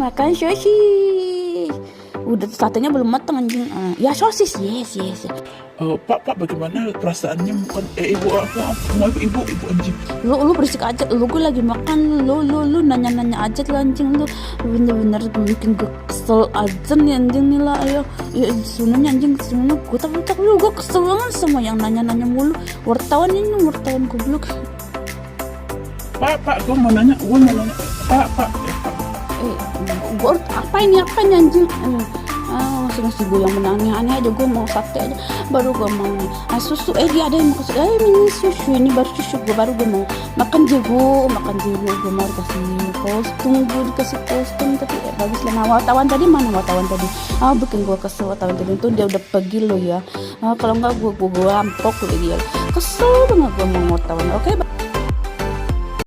makan sosis. Udah satenya belum matang anjing. Ya sosis, yes. Pak, bagaimana perasaannya? Bukan ibu, mau ibu anjing. Lu berisik aja, lu gue lagi makan, lu nanya aja lah anjing, lu bener-bener bikin gue kesel aja nih anjing nih lah. Ayo ya sunanya anjing, sunanya gue tak lu, gue kesel banget sama yang nanya mulu. Wartawan goblok. Pak, gue mau nanya, Pak. Gue apa ini anjing. Masih gue yang aneh aja, gue mau sate aja baru gue mau susu. Dia ada yang mau susu, ini susu, ini baru susu gue, baru gue mau makan jago gue mau dikasih kostum tapi bagus lah. Nah, wartawan tadi bikin gue kesel. Wartawan tadi itu dia udah pergi lo ya. Kalau nggak gue rampok lo dia, kesel banget gue mau wartawan. Oke.